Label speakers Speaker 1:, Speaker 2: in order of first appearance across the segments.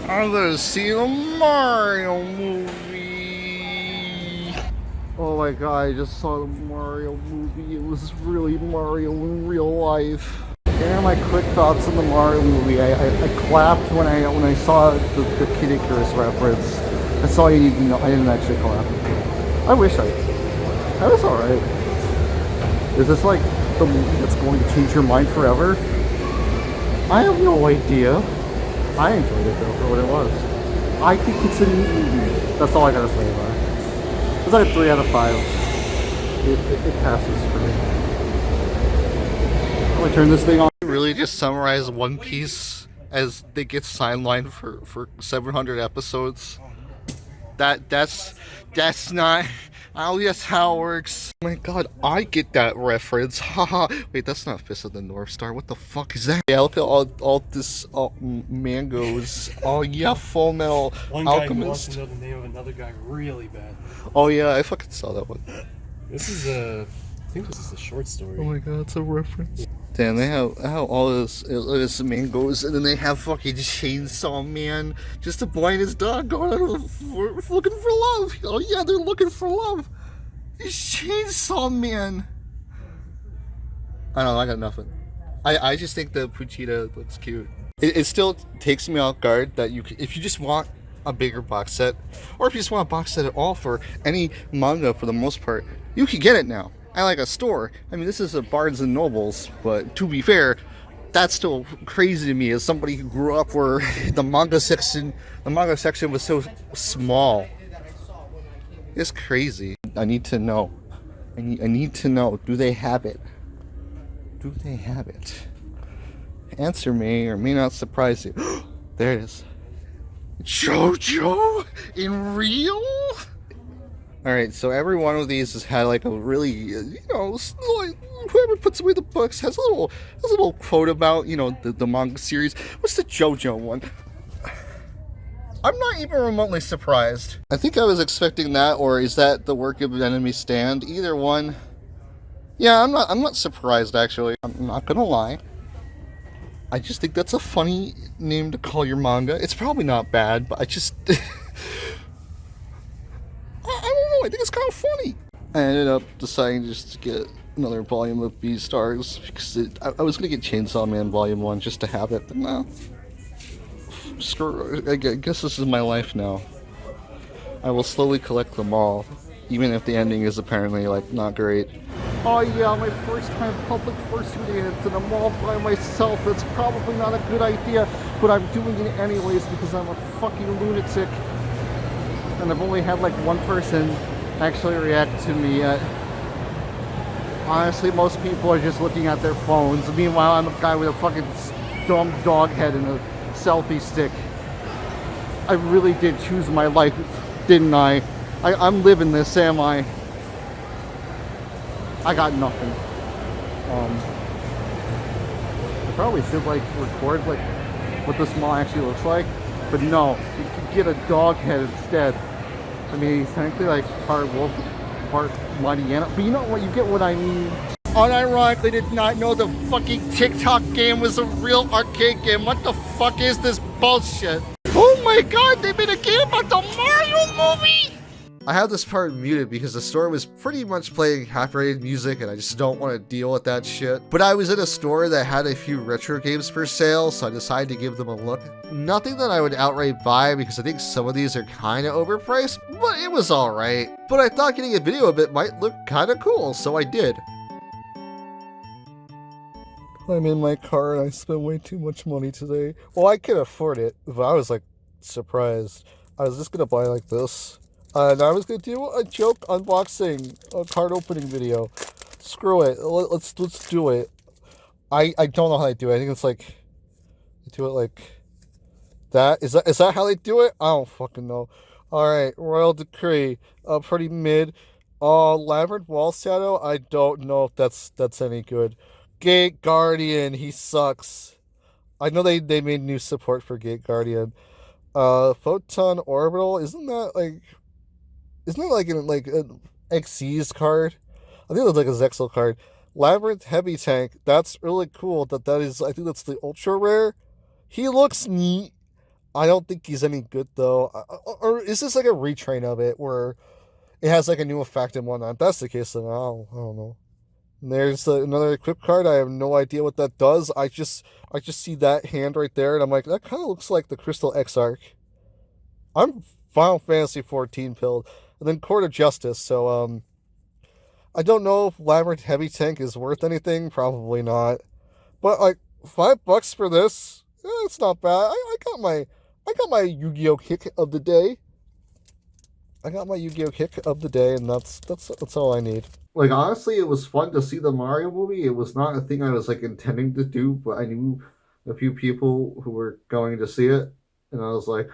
Speaker 1: I'm gonna see a Mario movie. Oh my god, I just saw the Mario movie. It was really Mario in real life. Here are my quick thoughts on the Mario movie. I clapped when I saw the Kid Icarus reference. That's all you need to know. I didn't actually clap. I wish I. That was alright. Is this like the movie that's going to change your mind forever? I have no idea. I enjoyed it though for what it was. I think it's a neat movie. That's all I gotta say about it. It's like a 3 out of 5. It passes for me. I'm gonna turn this thing on. Really just summarize One Piece as they get sidelined for 700 episodes. That's not how that's how it works. Oh my god, I get that reference. Haha. Wait, that's not Fist of the North Star. What the fuck is that? Yeah, look at all this mangoes. Oh yeah, Full Metal
Speaker 2: One
Speaker 1: Alchemist.
Speaker 2: guy wants to know the name of another guy really bad.
Speaker 1: Oh yeah, I fucking saw that one.
Speaker 2: This is a, I think this is a short story.
Speaker 1: Oh my god, it's a reference. Damn, they have all this mangoes, and then they have fucking Chainsaw Man, just a boy and his dog going out looking for love. Oh yeah, they're looking for love. Chainsaw Man. I don't know, I got nothing. I just think the Pochita looks cute. It still takes me off guard that if you just want a bigger box set, or if you just want a box set at all for any manga for the most part, you can get it now. I like a store. I mean, this is a Barnes and Nobles, but to be fair, that's still crazy to me as somebody who grew up where the manga section was so small. It's crazy. I need to know. I need to know. Do they have it? Do they have it? Answer may or may not surprise you. There it is. JoJo in real? Alright, so every one of these has had like a really, like, whoever puts away the books has a little quote about, the manga series. What's the JoJo one? I'm not even remotely surprised. I think I was expecting that, or is that the work of an enemy stand? Either one. Yeah, I'm not surprised actually. I'm not gonna lie. I just think that's a funny name to call your manga. It's probably not bad, but I just I don't know, I think it's kind of funny. I ended up deciding just to get another volume of Beastars because I was going to get Chainsaw Man Volume 1 just to have it, but no. Screw, I guess this is my life now. I will slowly collect them all, even if the ending is apparently, like, not great. Oh yeah, my first time public fursuit dance, and I'm all by myself. That's probably not a good idea, but I'm doing it anyways because I'm a fucking lunatic. And I've only had like one person actually react to me yet. Honestly, most people are just looking at their phones. Meanwhile, I'm a guy with a fucking dumb dog head and a selfie stick. I really did choose my life, didn't I? I'm living this, am I? I got nothing. I probably should like record like what this mall actually looks like. But no, you can get a dog head instead. I mean, he's technically like part wolf, part Mariana. But you know what? You get what I mean. Unironically, did not know the fucking TikTok game was a real arcade game. What the fuck is this bullshit? Oh my god, they made a game about the Mario movie! I have this part muted because the store was pretty much playing half-rated music and I just don't want to deal with that shit. But I was in a store that had a few retro games for sale, so I decided to give them a look. Nothing that I would outright buy because I think some of these are kind of overpriced, but it was alright. But I thought getting a video of it might look kind of cool, so I did. I'm in my car and I spent way too much money today. Well, I can afford it, but I was like surprised. I was just gonna buy like this. And I was going to do a joke unboxing, a card opening video. Screw it. Let's do it. I don't know how they do it. I think it's like, they do it like that. Is that how they do it? I don't fucking know. Alright, Royal Decree. Pretty mid. Labyrinth Wall Shadow. I don't know if that's any good. Gate Guardian. He sucks. I know they made new support for Gate Guardian. Photon Orbital. Isn't that an Xyz card? I think it's like a Zexal card. Labyrinth Heavy Tank. That's really cool. That is. I think that's the ultra rare. He looks neat. I don't think he's any good though. Or is this like a retrain of it where it has like a new effect and whatnot? If that's the case, then I don't know. And there's another equip card. I have no idea what that does. I just see that hand right there, and I'm like, that kind of looks like the Crystal Exarch. I'm Final Fantasy 14 pilled, and then Court of Justice. So I don't know if Labyrinth Heavy Tank is worth anything. Probably not. But like $5 for this, it's not bad. I got my Yu-Gi-Oh kick of the day. I got my Yu-Gi-Oh kick of the day, and that's all I need. Like honestly, it was fun to see the Mario movie. It was not a thing I was like intending to do, but I knew a few people who were going to see it, and I was like,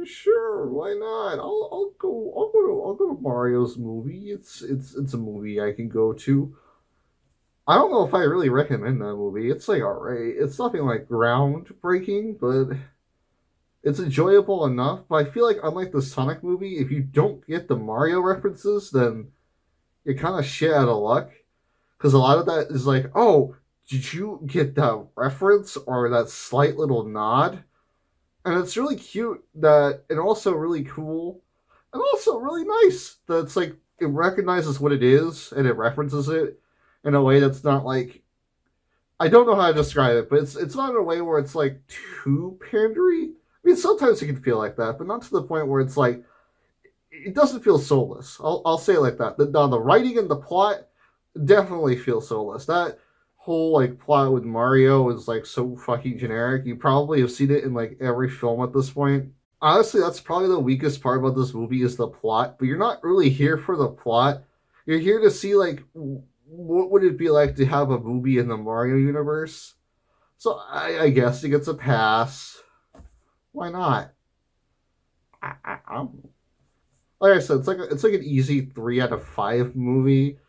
Speaker 1: sure, why not? I'll go to Mario's movie. It's a movie I can go to. I don't know if I really recommend that movie. It's like alright. It's nothing like groundbreaking, but it's enjoyable enough. But I feel like unlike the Sonic movie, if you don't get the Mario references, then you're kind of shit out of luck. Because a lot of that is like, oh, did you get that reference or that slight little nod? And it's really cute that, and also really cool, and also really nice that it's like it recognizes what it is and it references it in a way that's not like, I don't know how to describe it, but it's not in a way where it's like too pandery. I mean, sometimes it can feel like that, but not to the point where it's like it doesn't feel soulless. I'll say it like that. The writing and the plot definitely feel soulless. That whole like plot with Mario is like so fucking generic. You probably have seen it in like every film at this point. Honestly, that's probably the weakest part about this movie is the plot. But you're not really here for the plot. You're here to see like what would it be like to have a movie in the Mario universe. So I guess it gets a pass. Why not? I'm like I said, it's like an easy 3 out of 5 movie.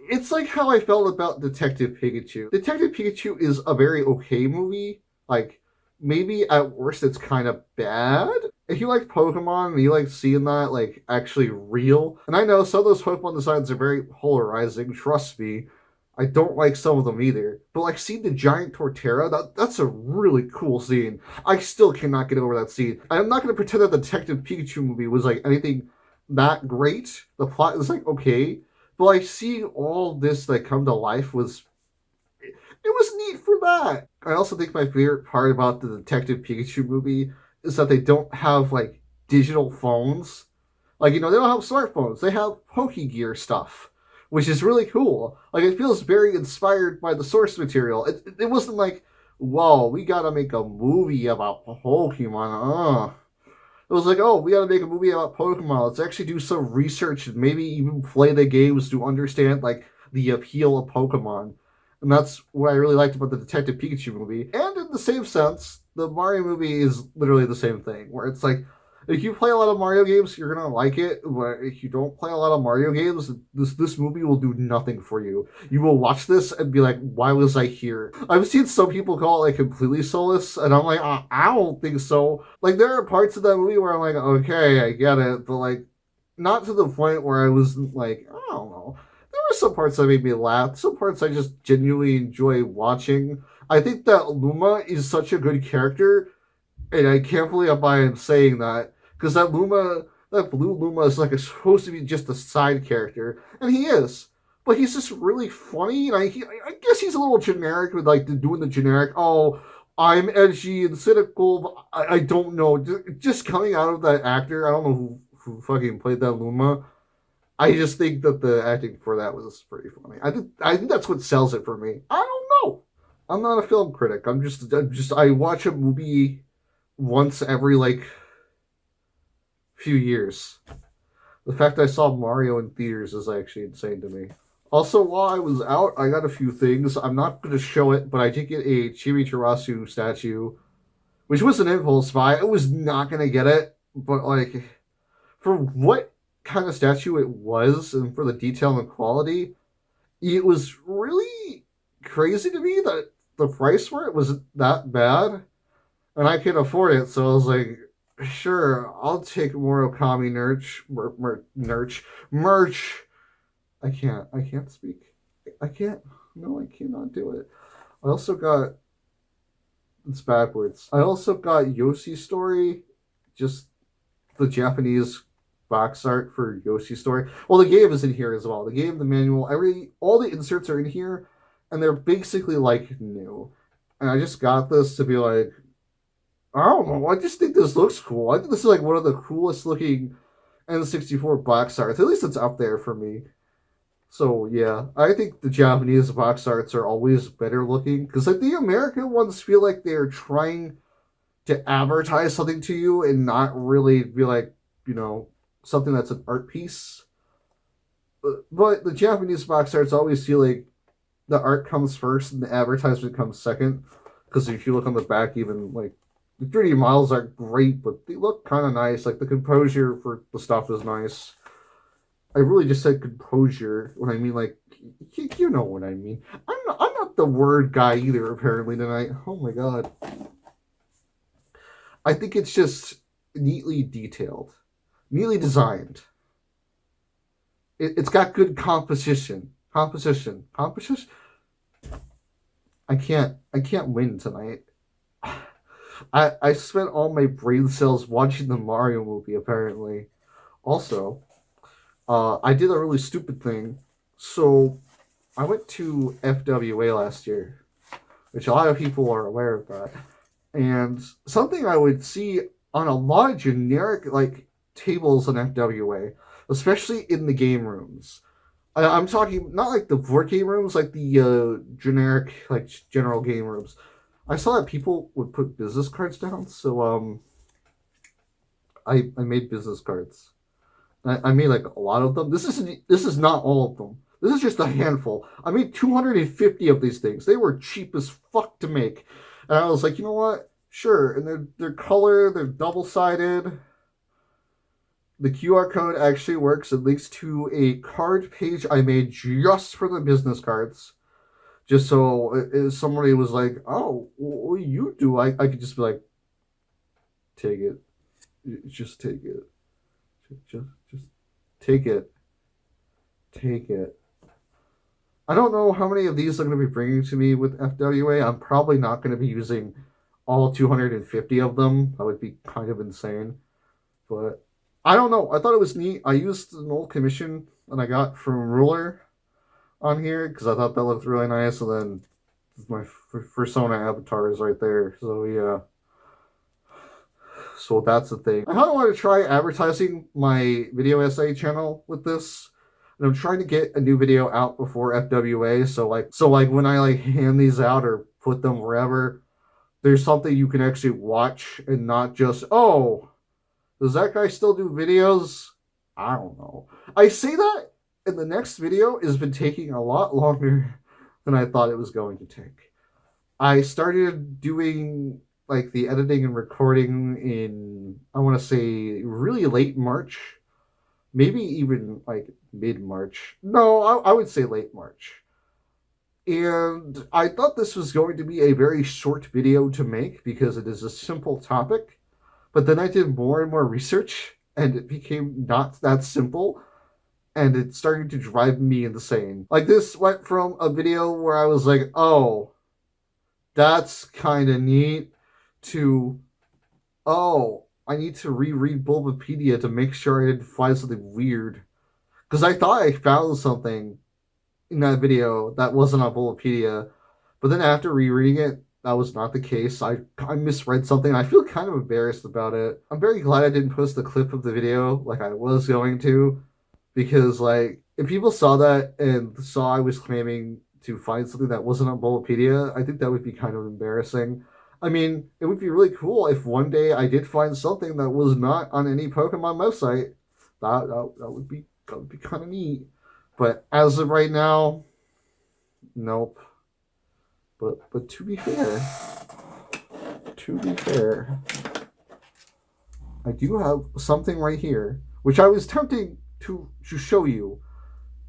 Speaker 1: It's like how I felt about Detective Pikachu. Detective Pikachu is a very okay movie. Like maybe at worst it's kind of bad. If you like Pokemon and you like seeing that like actually real, and I know some of those Pokemon designs are very polarizing. Trust me, I don't like some of them either. But like seeing the giant Torterra, that's a really cool scene. I still cannot get over that scene. I'm not going to pretend that the Detective Pikachu movie was like anything that great. The plot is like okay, but like seeing all this like come to life was it was neat for that. I also think my favorite part about the Detective Pikachu movie is that they don't have like digital phones. Like, you know, they don't have smartphones. They have Pokegear stuff, which is really cool. Like, it feels very inspired by the source material. It wasn't like, whoa, we gotta make a movie about Pokemon. It was like, oh, we gotta make a movie about Pokemon. Let's actually do some research and maybe even play the games to understand like the appeal of Pokemon. And that's what I really liked about the Detective Pikachu movie. And in the same sense, the Mario movie is literally the same thing, where it's like, if you play a lot of Mario games, you're gonna like it. But if you don't play a lot of Mario games, this movie will do nothing for you. You will watch this and be like, "Why was I here?" I've seen some people call it like completely soulless, and I'm like, I don't think so. Like there are parts of that movie where I'm like, okay, I get it, but like not to the point where I was like, I don't know. There were some parts that made me laugh. Some parts I just genuinely enjoy watching. I think that Luma is such a good character, and I can't believe I am saying that because that blue Luma is like supposed to be just a side character, and he is. But he's just really funny, and I guess he's a little generic with like doing the generic. Oh, I'm edgy and cynical. I don't know. Just coming out of that actor, I don't know who fucking played that Luma. I just think that the acting for that was pretty funny. I think that's what sells it for me. I don't know. I'm not a film critic. I watch a movie once every like few years. The fact I saw Mario in theaters is actually insane to me. Also, while I was out, I got a few things. I'm not going to show it, but I did get a Chimicharasu statue, which was an impulse buy. I was not going to get it, but like for what kind of statue it was and for the detail and quality, it was really crazy to me that the price for it was that bad, and I can afford it. So I was like, sure, I'll take Murakami merch. I can't speak. I can't. No, I cannot do it. I also got It's backwards. I also got Yoshi Story, just the Japanese box art for Yoshi Story. Well, the game is in here as well. The game, the manual, all the inserts are in here, and they're basically like new. And I just got this to be like, I don't know. I just think this looks cool. I think this is like one of the coolest looking N64 box arts. At least it's up there for me. So yeah, I think the Japanese box arts are always better looking because like the American ones feel like they're trying to advertise something to you and not really be like, you know, something that's an art piece. But the Japanese box arts always feel like the art comes first and the advertisement comes second. Because if you look on the back, even like the 3D models are great, but they look kind of nice. Like the composure for the stuff is nice. I really just said composure when I mean like you know what I mean. I'm not the word guy either apparently tonight. Oh my god. I think it's just neatly detailed, neatly designed. It's got good composition. Composition. Composition. I can't win tonight. I spent all my brain cells watching the Mario movie apparently. Also, I did a really stupid thing. So I went to FWA last year, which a lot of people are aware of that. And something I would see on a lot of generic like tables on FWA, especially in the game rooms. I'm talking not like the board game rooms, like the generic like general game rooms. I saw that people would put business cards down, so I made business cards. I made like a lot of them. This is not all of them. This is just a handful. I made 250 of these things. They were cheap as fuck to make, and I was like, you know what? Sure. And they're color. They're double sided. The QR code actually works. It links to a card page I made just for the business cards. Just so if somebody was like, "Oh, what do you do?" I could just be like, "Take it. Just take it. Just take it. Take it." I don't know how many of these I'm going to be bringing to me with FWA. I'm probably not going to be using all 250 of them. That would be kind of insane. But I don't know. I thought it was neat. I used an old commission that I got from Ruler on here because I thought that looked really nice. And then my persona avatar is right there. So yeah. So that's the thing. I kind of want to try advertising my video essay channel with this. And I'm trying to get a new video out before FWA. So like when I like hand these out or put them wherever, there's something you can actually watch and not just, oh, does that guy still do videos? I don't know. I say that, and the next video has been taking a lot longer than I thought it was going to take. I started doing like the editing and recording in, I want to say, really late March, maybe even like mid March. No, I would say late March. And I thought this was going to be a very short video to make because it is a simple topic. But then I did more and more research, and it became not that simple, and it started to drive me insane. Like, this went from a video where I was like, oh, that's kind of neat, to, oh, I need to reread Bulbapedia to make sure I didn't find something weird. Because I thought I found something in that video that wasn't on Bulbapedia, but then after rereading it, that was not the case. I misread something. I feel kind of embarrassed about it. I'm very glad I didn't post the clip of the video like I was going to, because like if people saw that and saw I was claiming to find something that wasn't on Bulbapedia, I think that would be kind of embarrassing. I mean, it would be really cool if one day I did find something that was not on any Pokemon website. That would be kind of neat. But as of right now, nope. But to be fair, I do have something right here, which I was tempting to show you,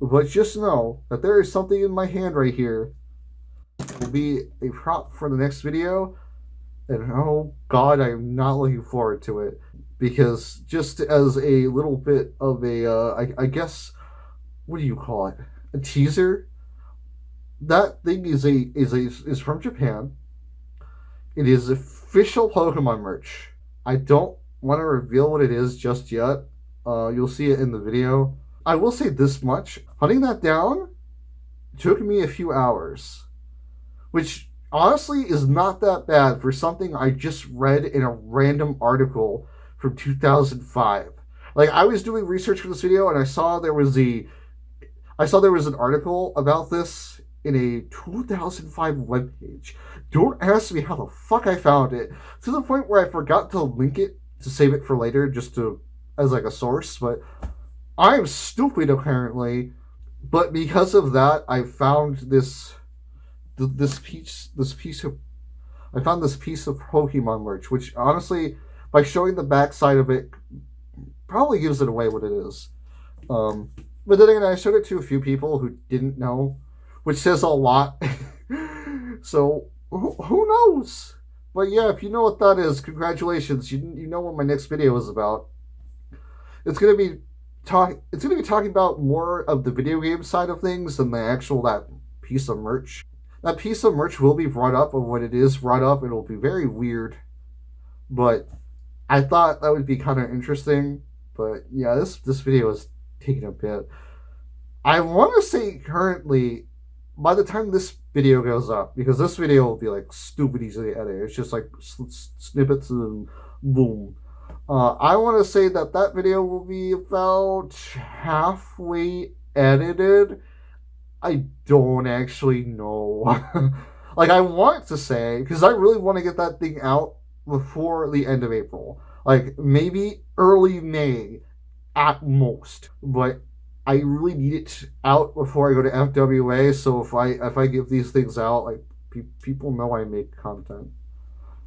Speaker 1: but just know that there is something in my hand right here that will be a prop for the next video, and oh god, I am not looking forward to it, because just as a little bit of a, I guess, what do you call it? A teaser. That thing is from Japan. It is official Pokemon merch. I don't want to reveal what it is just yet. You'll see it in the video. I will say this much: hunting that down took me a few hours, which honestly is not that bad for something I just read in a random article from 2005. Like I was doing research for this video and I saw there was an article about this in a 2005 webpage. Don't ask me how the fuck I found it. To the point where I forgot to link it to save it for later, just to as like a source. But I'm stupid apparently. But because of that, I found this piece of I found this piece of Pokemon merch, which honestly, by showing the backside of it, probably gives it away what it is. Um, but then again, I showed it to a few people who didn't know, which says a lot. So who knows? But yeah, if you know what that is, congratulations. You know what my next video is about. It's gonna be It's gonna be talking about more of the video game side of things than the actual that piece of merch. That piece of merch will be brought up, and when it is brought up, it'll be very weird. But I thought that would be kind of interesting. But yeah, this video is taking a bit. I want to say currently, by the time this video goes up, because this video will be like stupid easy to edit. It's just like snippets and boom. I want to say that that video will be about halfway edited. I don't actually know. Like I want to say, because I really want to get that thing out before the end of April. Like maybe early May at most. But I really need it out before I go to FWA. So if I give these things out, like people know I make content,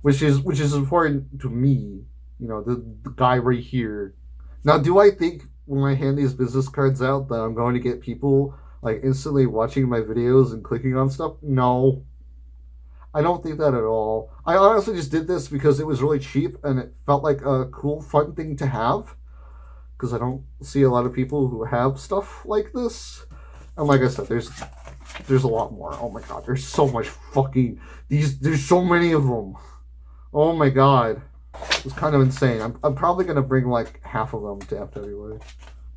Speaker 1: which is important to me. You know, the guy right here. Now, do I think when I hand these business cards out that I'm going to get people like instantly watching my videos and clicking on stuff? No, I don't think that at all. I honestly just did this because it was really cheap and it felt like a cool, fun thing to have. Because I don't see a lot of people who have stuff like this. And like I said, there's a lot more. Oh my god, there's so much fucking there's so many of them. Oh my god. It's kind of insane. I'm probably gonna bring like half of them to FWA.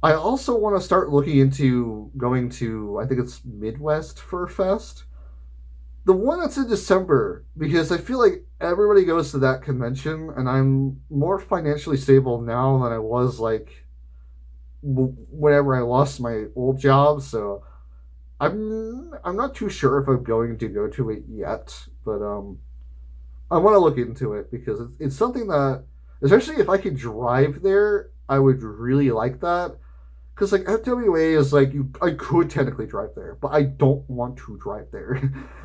Speaker 1: I also want to start looking into going to, I think it's Midwest Fur Fest, the one that's in December, because I feel like everybody goes to that convention, and I'm more financially stable now than I was like whenever I lost my old job. So I'm not too sure if I'm going to go to it yet, but I want to look into it because it's something that, especially if I could drive there, I would really like that. Because like FWA is like I could technically drive there, but I don't want to drive there.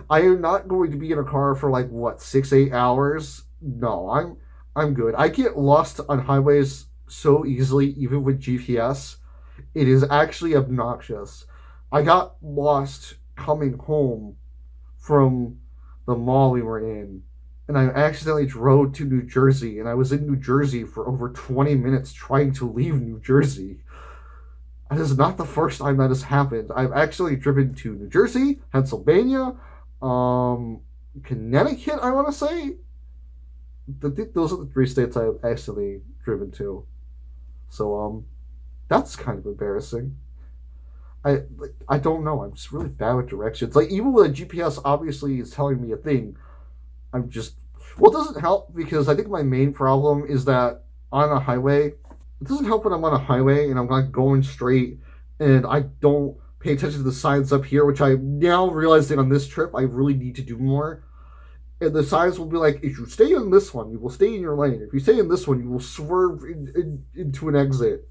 Speaker 1: I am not going to be in a car for like what 6-8 hours. No, I'm good. I get lost on highways so easily, even with GPS. It is actually obnoxious. I got lost coming home from the mall we were in, and I accidentally drove to New Jersey, and I was in New Jersey for over 20 minutes trying to leave New Jersey. That is not the first time that has happened. I've actually driven to New Jersey, Pennsylvania, Connecticut, I want to say. I think those are the 3 states I've actually driven to. So, that's kind of embarrassing. I don't know. I'm just really bad with directions. Like, even with a GPS obviously is telling me a thing, I'm just... Well, it doesn't help because I think my main problem is that on a highway, it doesn't help when I'm on a highway and I'm like going straight and I don't pay attention to the signs up here, which I'm now realizing on this trip I really need to do more. And the signs will be like, if you stay in this one, you will stay in your lane. If you stay in this one, you will swerve into an exit.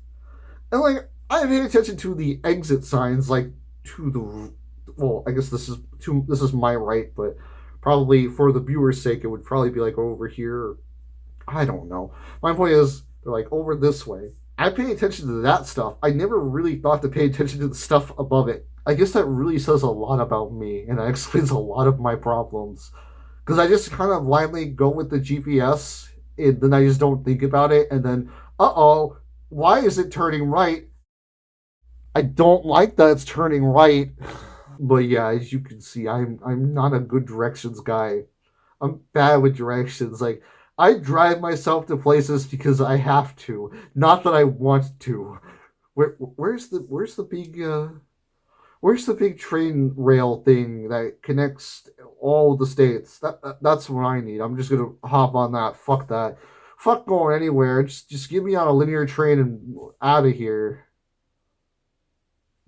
Speaker 1: And like, I pay attention to the exit signs, like to the, well, I guess this is my right, but probably for the viewer's sake, it would probably be like over here. I don't know. My point is, they're like over this way. I pay attention to that stuff. I never really thought to pay attention to the stuff above it. I guess that really says a lot about me, and that explains a lot of my problems. Because I just kind of blindly go with the GPS, and then I just don't think about it, and then, uh-oh, why is it turning right? I don't like that it's turning right. But yeah, as you can see, I'm not a good directions guy. I'm bad with directions. Like I drive myself to places because I have to, not that I want to. Where's the big train rail thing that connects all the states? That's what I need. I'm just gonna hop on that. Fuck that. Fuck going anywhere. Just get me on a linear train and out of here.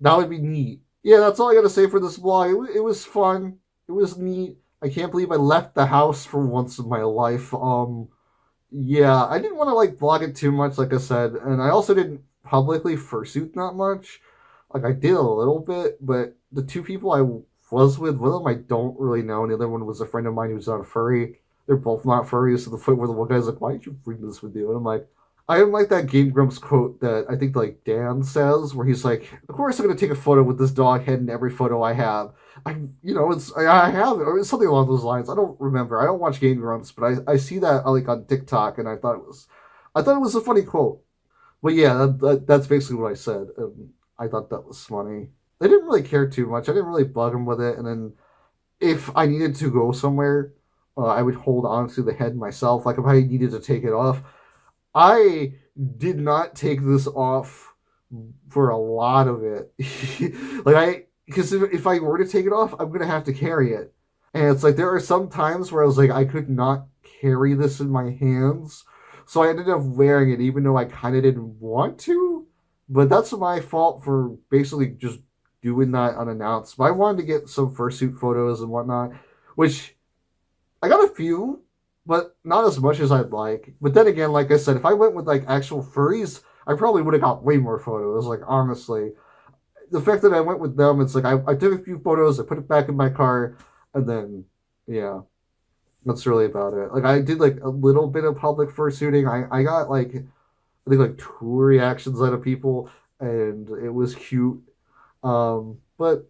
Speaker 1: That would be neat. Yeah, that's all I gotta say for this vlog. It was fun. It was neat. I can't believe I left the house for once in my life. Yeah, I didn't want to like vlog it too much, like I said, and I also didn't publicly fursuit that much. Like I did a little bit, but the two people I was with, one of them I don't really know, and the other one was a friend of mine who's not a furry. They're both not furries to the point where the one guy's like, "Why did you bring this with you?" And I'm like, I don't like that Game Grumps quote that I think like Dan says, where he's like, "Of course I'm gonna take a photo with this dog head in every photo I have." I have it, or it's something along those lines. I don't remember. I don't watch Game Grumps, but I see that like on TikTok, and I thought it was a funny quote. But yeah, that's basically what I said. I thought that was funny. They didn't really care too much. I didn't really bug them with it, and then if I needed to go somewhere, I would hold on to the head myself. Like if I needed to take it off, I did not take this off for a lot of it. Because if I were to take it off, I'm gonna have to carry it, and it's like there are some times where I was like I could not carry this in my hands, so I ended up wearing it even though I kind of didn't want to. But that's my fault for basically just doing that unannounced. But I wanted to get some fursuit photos and whatnot, which I got a few, but not as much as I'd like. But then again, like I said, if I went with like actual furries, I probably would have got way more photos. Like honestly, the fact that I went with them, it's like I took a few photos, I put it back in my car, and then yeah, that's really about it. Like I did like a little bit of public fursuiting. I got like I think like two reactions out of people, and it was cute. But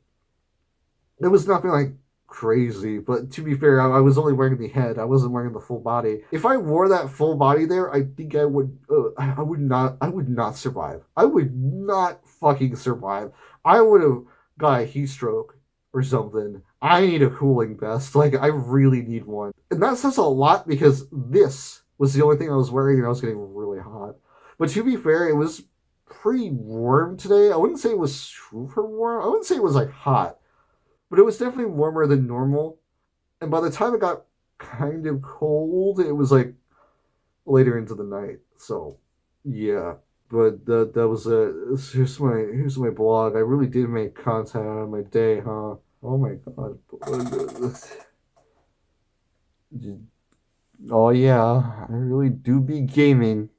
Speaker 1: it was nothing like crazy, but to be fair, I was only wearing the head. I wasn't wearing the full body. If I wore that full body there, I think I would. I would not. I would not survive. I would not fucking survive. I would have got a heat stroke or something. I need a cooling vest. Like I really need one, and that says a lot because this was the only thing I was wearing, and I was getting really hot. But to be fair, it was pretty warm today. I wouldn't say it was super warm. I wouldn't say it was like hot, but it was definitely warmer than normal. And by the time it got kind of cold, it was like later into the night. So, yeah. But that was here's my blog. I really did make content out of my day, huh? Oh my god. Oh yeah, I really do be gaming.